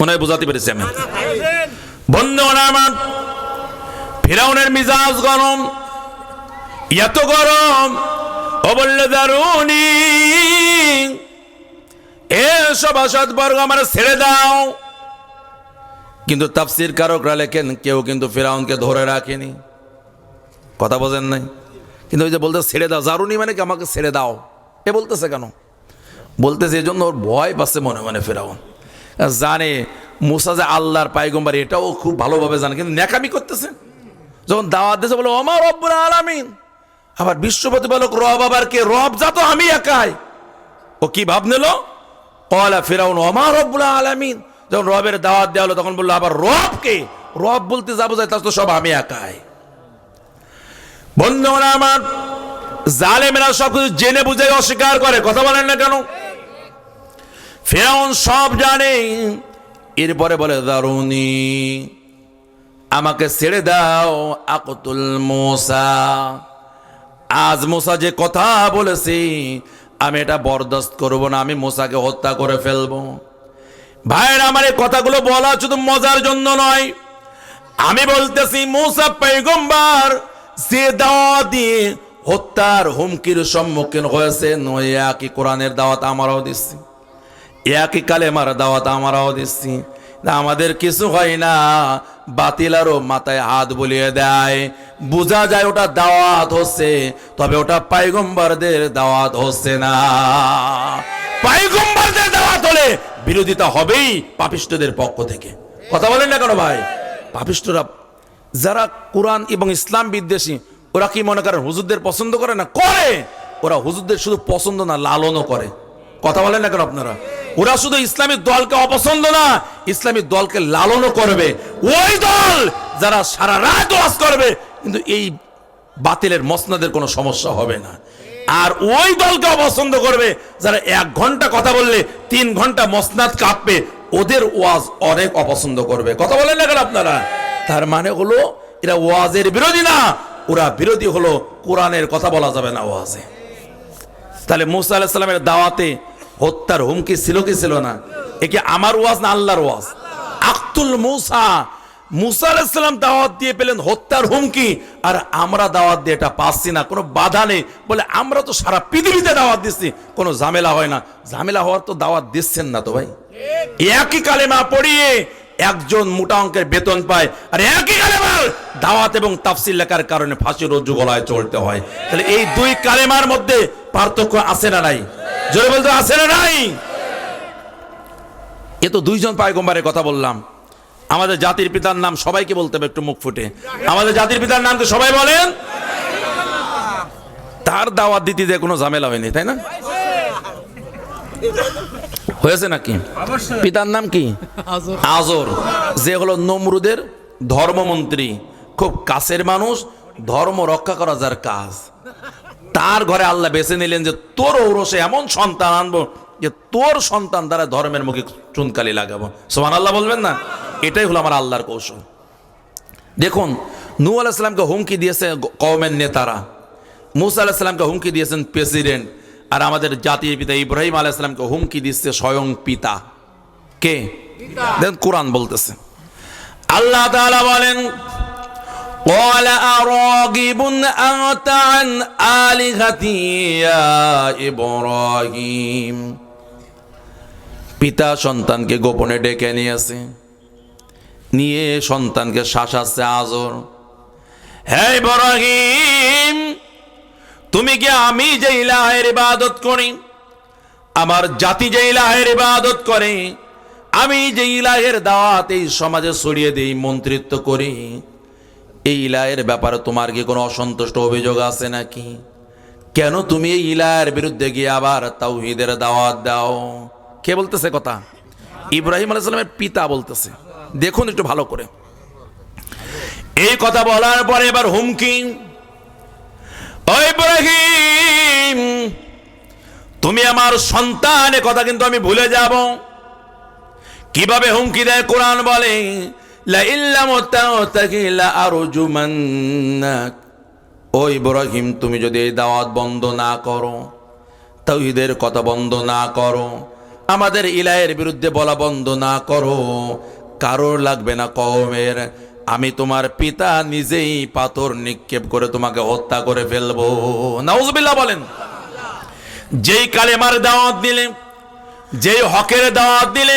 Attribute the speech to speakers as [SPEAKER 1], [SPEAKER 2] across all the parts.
[SPEAKER 1] মনে হয় বুঝাতে পেরেছি আমি। বন্ধুগণ আমার, ফিরাউনের মিজাজ গরম, এত গরম, ও বললে দারুনি এসব অসৎবর্গ আমার ছেড়ে দাও। কিন্তু তাফসীর কারকরা লেখেন কেউ কিন্তু ফিরাউনকে ধরে রাখেনি, কথা বোঝেন নাই। কিন্তু ওই যে বলতে ছেড়ে দাও, জারুনি মানে কি আমাকে ছেড়ে দাও, এ বলতেছে কেন? বলতেছে এই জন্য ওর ভয় পাচ্ছে মনে মনে। ফিরাউন জানে মুসা যে আল্লাহর পায়গম্বর, এটাও খুব ভালোভাবে জানে, কিন্তু ন্যাকামি করতেছে। যখন দাওয়াত দিয়েছে বলে ওমা রব্বুল আলামিন, আবার বিশ্ব প্রতিপালক রব, আবার কে? রব যা তো আমি একাই। ও কি ভাব নিল? ক্বালা ফিরাউন ওমা রব্বুল আলামিন। যখন রবের দাওয়াত দেওয়া হলো তখন বললো আবার রব কে? রব বলতে যা বোঝায় তা তো সব আমি একাই। বন্ধুরা আমার, জালেমেরা সবকিছু জেনে বুঝে অস্বীকার করে, কথা বলেন না কেন? ফিরাউন সব জানে, এরপরে বলে দারুনি, আমাকে ছেড়ে দাও, আকতুল মুসা। আজ মুসা যে কথা বলেছি আমি এটা বরদাস্ত করব না, আমি মুসাকে হত্যা করে ফেলবো। ভাইরা আমার, এই কথাগুলো বলা শুধু মজার জন্য নয়, আমি বলতেছি মুসা পয়গম্বর যে দাওয়াত দিয়ে হত্যার হুমকির সম্মুখীন হয়েছেন, ওই একই কোরআনের দাওয়াত আমরাও দিচ্ছি, একই কালেমার দাওয়াত আমরাও দিচ্ছি। আমাদের কিছু হয় না, বাতিল আরো মাথায় হাত বুলিয়ে দেয়, বোঝা যায় ওটা দাওয়াত হচ্ছে, তবে ওটা পয়গম্বরদের দাওয়াত হচ্ছে না। পয়গম্বরদের দাওয়াত হলে বিরোধিতা হবেই পাপিষ্ঠদের পক্ষ থেকে, কথা বলেন না কেন ভাই? পাপিষ্ঠরা যারা কোরআন এবং ইসলাম বিদ্বেষী, ওরা কি মনে করেন হুজুরদের পছন্দ করে না? করে। ওরা হুজুরদের শুধু পছন্দ না, লালনও করে, কথা বলেন না কেন আপনারা? ওরা শুধু ইসলামিক দলকে অপছন্দ না, ইসলামিক দলকে লালনও করবে। ওই দল যারা সারা রাত ওয়াজ করবে কিন্তু এই বাতিলের মসনদের কোনো সমস্যা হবে না, আর ওই দলকে অপছন্দ করবে যারা 1 ঘন্টা কথা বললে 3 ঘন্টা মসনদ কাঁপবে, ওদের ওয়াজ অনেক অপছন্দ করবে, কথা বলেন না কেন আপনারা? তার মানে হলো এরা ওয়াজের বিরোধী না, ওরা বিরোধী হলো কোরআনের কথা বলা যাবে না ওয়াজে। তাহলে মুসা আলাইহিস সালামের দাওয়াতে হত্যার হুমকি ছিল কি ছিল না? একে আমার ওয়াজ না আল্লাহর ওয়াজ? আকতুল মুসা, মুসা আলাইহিস সালাম দাওয়াত দিয়ে পেলেন হত্যার হুমকি, আর আমরা দাওয়াত দিয়ে এটা পাচ্ছি না, কোনো বাধা নেই বলে আমরা তো সারা পৃথিবীতে দাওয়াত দিচ্ছি, কোনো ঝামেলা হয় না। ঝামেলা হওয়ার তো দাওয়াত দিচ্ছেন না তো ভাই। একই কালেমা পড়িয়ে একজন মোটা অঙ্কের বেতন পায়, আর একই কালেমার দাওয়াত এবং তাফসীর লেখার কারণে ফাঁসি রজ্জু গলায় চলতে হয়। তাহলে এই 2 কালেমার মধ্যে পার্থক্য আছে না নাই? জোরে বলতে আছে না নাই? এ তো 2 জন পয়গম্বরের কথা বললাম। আমাদের জাতির পিতার নাম সবাইকে বলতে হবে একটু মুখ ফুটে। আমাদের জাতির পিতার নামকে সবাই বলেন। তার দাওয়াত দিতে যে কোনো ঝামেলা হয়নি, তাই না? হয়েছে নাকি? পিতার নাম কি? আজর, যে হলো নমরুদের ধর্মমন্ত্রী, খুব কাছের মানুষ, ধর্ম রক্ষা করা যার কাজ। তার ঘরে আল্লাহ বেছে নিলেন যে তোর ঔরসে এমন সন্তান আনবো যে তোর সন্তান দ্বারা ধর্মের মুখে চুনকালি লাগাবো। সুবহানাল্লাহ বলবেন না? এটাই হলো আমার আল্লাহর কৌশল। দেখুন, নূহ আলাইহিস সালামকে হুমকি দিয়েছে কওমের নেতারা, মুসা আলাইহিস সালামকে হুমকি দিয়েছেন প্রেসিডেন্ট, আর আমাদের জাতির পিতা ইব্রাহিম আলাইহিস সালামকে হুমকি দিচ্ছে স্বয়ং পিতা। কে? দেখুন কোরআন বলতেছে, আল্লাহ তাআলা বলেন قال أراغب أنت عن آلهتي يا إبراهيم। পিতা সন্তানকে গোপনে ডেকে নিয়েছে, নিয়ে সন্তানকে শাসাচ্ছে আজর, হে ইব্রাহিম, তুমি কি আমি যে ইলাহের ইবাদত করি, আমার জাতি যে ইলাহের ইবাদত করে, আমি যে ইলাহের দাওয়াত এই সমাজে ছড়িয়ে দেই, মন্ত্রিত্ব করি, এই ইলাহের ব্যাপারে তোমার কি কোনো অসন্তুষ্ট অভিযোগ আছে নাকি? কেন তুমি এই ইলাহের বিরুদ্ধে গিয়ে আবার তাওহীদের দাওয়াত দাও? কে বলতেছে কথা? ইব্রাহিম আলাইহিস সালামের পিতা বলতেছে। দেখুন একটু ভালো করে, এই কথা বলার পরে এবার হুমকি, ও ইব্রাহিম, তুমি আমার সন্তানের কথা কিন্তু আমি ভুলে যাব। কিভাবে হুমকি দেয় কোরআন বলে, লা ইল্লাম তাওতাকি লা আরজুমান্নাক। ও ইব্রাহিম, তুমি যদি এই দাওয়াত বন্ধ না করো, তাওহীদের কথা বন্ধ না করো, আমাদের ইলাহের বিরুদ্ধে বলা বন্ধ না করো, কারোর লাগবে না কওমের, আমি তোমার পিতা নিজেই পাথর নিক্ষেপ করে তোমাকে হত্যা করে ফেলবো। নাউজুবিল্লাহ বলেন। যেই কালেমার দাওয়াত দিলে, যেই হকের দাওয়াত দিলে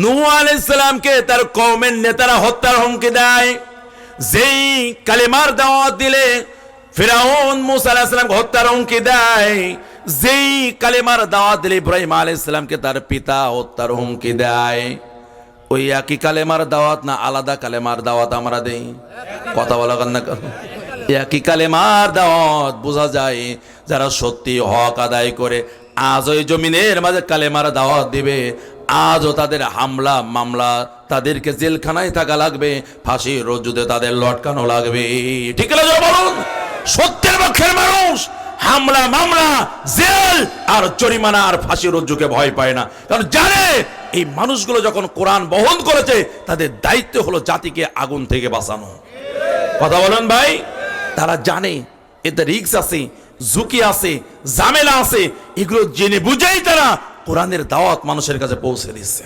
[SPEAKER 1] নূহ আলাইহিস সালামকে তার কওমের নেতারা হত্যার হুমকি দেয়, যেই কালেমার দাওয়াত দিলে ফিরাউন মূসা আলাইহিস সালামকে হত্যার হুমকি দেয়, যেই কালেমার দাওয়াত দিলে ইব্রাহিম আলাইহিস সালামকে তার পিতা হত্যার হুমকি দেয়, ওই একই কালেমার দাওয়াত না আলাদা কালেমার দাওয়াত আমরা দেই? কথা বলা না, একই কালেমার দাওয়াত। বোঝা যায় যারা সত্যি হক আদায় করে আজ ওই জমিনের মাঝে কালেমার দাওয়াত দিবে, আজও তাদের হামলা মামলা, তাদেরকে জেলখানায় থাকা লাগবে, ফাঁসির রজ্জুতে তাদের লটকানো লাগবে। ঠিক আছে বলুন? সত্যের পক্ষের মানুষ হামলা মামলা জেল আর জরিমানা আর ফাঁসির রজ্জুকে ভয় পায় না, কারণ জানে এই মানুষগুলো যখন কোরআন বহন করেছে তাদের দায়িত্ব হলো জাতিকে আগুন থেকে বাঁচানো। কথা বলেন ভাই? তারা জানে এতে রিস্ক আছে, ঝুঁকি আছে, ঝামেলা আছে, এগুলো জেনে বুঝেই তারা কোরআনের দাওয়াত মানুষের কাছে পৌঁছে দিচ্ছে।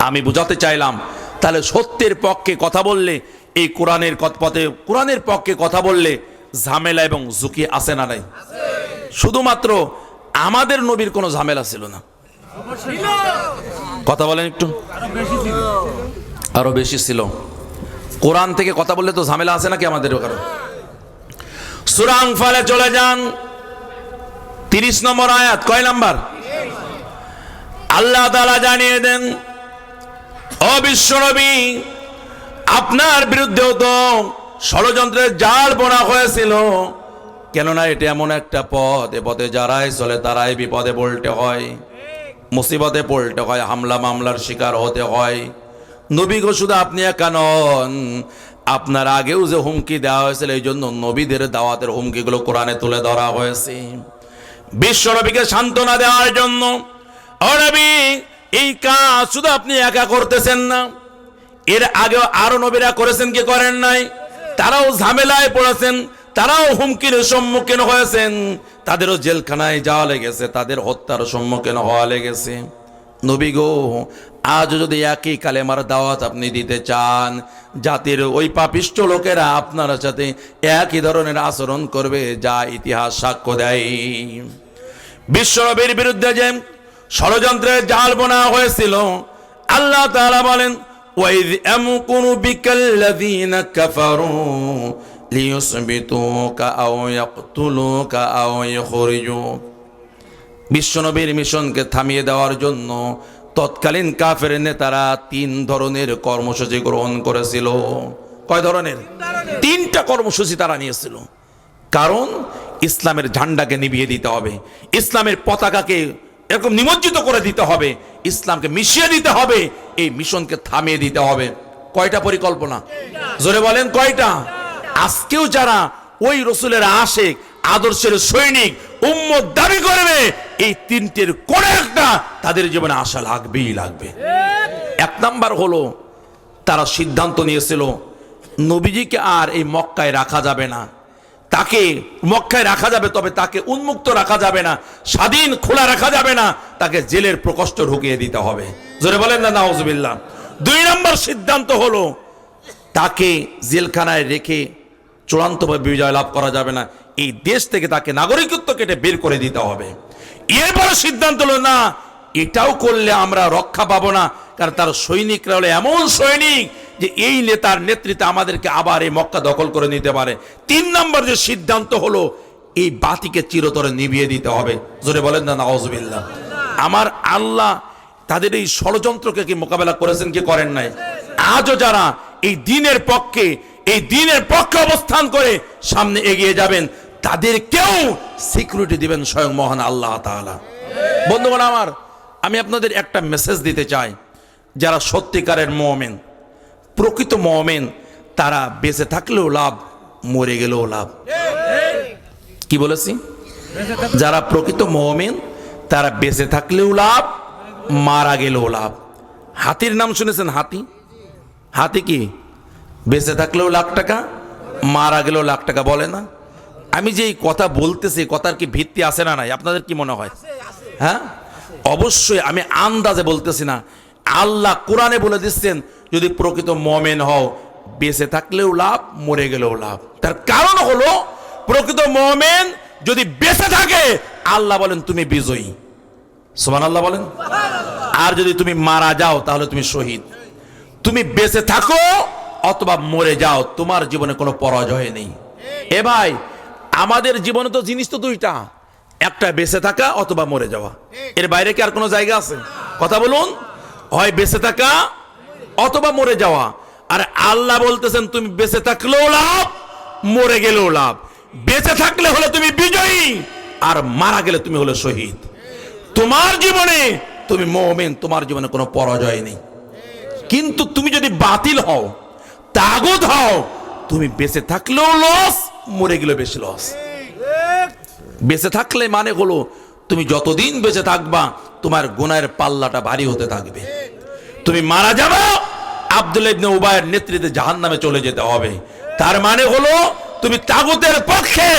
[SPEAKER 1] আমি বুঝাতে চাইলাম তাহলে সত্যের পক্ষে কথা বললে, এই কোরআনের পথে কোরআনের পক্ষে কথা বললে ঝামেলা এবং ঝুঁকি আছে না নাই? শুধুমাত্র আমাদের নবীর কোনো ঝামেলা ছিল না, কথা বলেন একটু, আরো বেশি ছিল। কোরআন থেকে কথা বললে তো ঝামেলা আছে নাকি আমাদের? কারণ সূরা আনফালে চলে যান, 30 নম্বর আয়াত, কয় নাম্বার? আল্লাহ তাআলা জানিয়ে দেন, ও বিশ্বনবী, আপনার বিরুদ্ধেও তো ষড়যন্ত্রের জাল বোনা হয়েছিল, কেননা এটা এমন একটা পথ, এ পথে যারাই চলে তারাই বিপদে পড়তে হয়, মুসিবতে পড়তে হয়, হামলা মামলার শিকার হতে হয়। নবী গো, শুধু আপনি একা নন, আপনার আগেও যে হুমকি দেওয়া হয়েছিল, এই জন্য নবীদের দাওয়াতের হুমকিগুলো কোরআনে তুলে ধরা হয়েছে বিশ্ব নবীকে সান্ত্বনা দেওয়ার জন্য। ও নবী, এই কাজ শুধু আপনি একা করতেছেন না, এর আগেও আরো নবীরা করেছেন কি করেন নাই? তারাও ঝামেলায় পড়েছেন, তারাও হুমকির সম্মুখীন হয়েছেন, তাদেরও জেলখানায় যাওয়া লেগেছে, তাদের হত্যার সম্মুখীন হওয়া লেগেছে। নবী গো, আজ যদি একই কালেমার দাওয়াত আপনি দিতে চান, জাতির ওই পাপিষ্ঠ লোকেরা আপনার সাথে একই ধরনের আচরণ করবে যা ইতিহাস সাক্ষ্য দেয়। বিশ্বনবীর বিরুদ্ধে যে ষড়যন্ত্রের জাল বোনা হয়েছিল, আল্লাহ তাআলা বলেন, ওয়াইয আমকুরু বিকাল্লাযীনা কাফারু লিয়ুসবিতুকা আও ইয়াকতুলুকা আও ইখরিজুক। বিশ্বনবীর মিশনকে থামিয়ে দেওয়ার জন্য তৎকালীন কাফের নেতারা 3 ধরনের কর্মসূচি গ্রহণ করেছিল। কয় ধরনের? 3টা কর্মসূচি তারা নিয়েছিল। কারণ ইসলামের ঝান্ডাকে নিভিয়ে দিতে হবে, ইসলামের পতাকাকে এরকম নিমজ্জিত করে দিতে হবে, ইসলামকে মিশিয়ে দিতে হবে, এই মিশনকে থামিয়ে দিতে হবে। কয়টা পরিকল্পনা? জোরে বলেন কয়টা? আজকেও যারা ওই রসুলের আশিক, আদর্শের সৈনিক, উম্মত দাবি করবে, এই 3টের কোন একটা তাদের জীবনে আশা লাগবেই লাগবে। 1 নাম্বার হলো তারা সিদ্ধান্ত নিয়েছিল নবীজিকে আর এই মক্কায় রাখা যাবে না, তাকে মক্কায় রাখা যাবে তবে তাকে উন্মুক্ত রাখা যাবে না, স্বাধীন খোলা রাখা যাবে না, তাকে জেলের প্রকোষ্ঠ ঢুকিয়ে দিতে হবে। জোরে বলেন না নাউজুবিল্লাহ। 2 নম্বর সিদ্ধান্ত হলো তাকে জেলখানায় রেখে চূড়ান্তভাবে বিজয় লাভ করা যাবে না, এই দেশ থেকে তাকে নাগরিকত্ব কেটে বের করে দিতে হবে। এরপর সিদ্ধান্ত হলো না, এটাও করলে আমরা রক্ষা পাবো না, কারণ তার সৈনিকরা হলো এমন সৈনিক যে এই নেতার নেতৃত্বে আমাদেরকে আবার এই মক্কা দখল করে নিতে পারে। 3 নম্বর যে সিদ্ধান্ত হলো এই বাতিকে চিরতরে নিভিয়ে দিতে হবে। জোরে বলেন না নাউজুবিল্লাহ। আমার আল্লাহ তাদের এই ষড়যন্ত্রকে কি মোকাবেলা করেছেন কি করেন নাই? আজও যারা এই দ্বীনের পক্ষে, এই দ্বীনের পক্ষে অবস্থান করে সামনে এগিয়ে যাবেন, তাদেরকেও সিকিউরিটি দিবেন স্বয়ং মহান আল্লাহ তাআলা। বন্ধুগণ আমার, আমি আপনাদের একটা মেসেজ দিতে চাই, যারা সত্যিকারের মুমিন, প্রকৃত মুমিন, তারা বেঁচে থাকলেও লাভ, মরে গেলেও লাভ। কি বলেছি? যারা প্রকৃত মুমিন তারা বেঁচে থাকলেও লাভ, মারা গেলেও লাভ। হাতির নাম শুনেছেন? হাতি, হাতি কি বেঁচে থাকলেও লাখ টাকা, মারা গেলেও লাখ টাকা বলে না? আমি যে এই কথা বলতেছি, কথার কি ভিত্তি আছে না নাই? আপনাদের কি মনে হয়? হ্যাঁ, অবশ্যই আমি আন্দাজে বলতেছি না, আল্লাহ কোরআনে বলে দিচ্ছেন যদি প্রকৃত মুমিন হও বেঁচে থাকলেও লাভ, মরে গেলেও লাভ। তার কারণ হলো প্রকৃত মুমিন যদি বেঁচে থাকে আল্লাহ বলেন তুমি বিজয়ী, সুবহানাল্লাহ বলেন। আর যদি তুমি মারা যাও তাহলে তুমি শহীদ। তুমি বেঁচে থাকো অথবা মরে যাও, তোমার জীবনে কোনো পরাজয় নেই। এ ভাই, আমাদের জীবনে তো জিনিস তো দুইটা, একটা বেঁচে থাকা অথবা মরে যাওয়া, এর বাইরে কি আর কোনো জায়গা আছে? কথা বলুন, হয় বেঁচে থাকা অথবা মরে যাওয়া। আর আল্লাহ বলতেছেন তুমি বেঁচে থাকলেও লাভ, মরে গেলেও লাভ। বেঁচে থাকলে হলে তুমি বিজয়ী, আর মারা গেলে তুমি হলে শহীদ। তোমার জীবনে তুমি মুমিন, তোমার জীবনে কোনো পরাজয় নেই। কিন্তু তুমি যদি বাতিল হও, তাগুত হও, তুমি বেঁচে থাকলেও লস, মরে গেলেও বেশি লস। বেঁচে থাকলে মানে হলো তুমি যতদিন বেঁচে থাকবা তোমার গুনাহের পাল্লাটা ভারী হতে থাকবে। তুমি মারা যাবে, আব্দুল্লাহ ইবনে উবাইয়ের নেতৃত্বে জাহান্নামে চলে যেতে হবে। তার মানে হলো তুমি তাগুতের পক্ষে।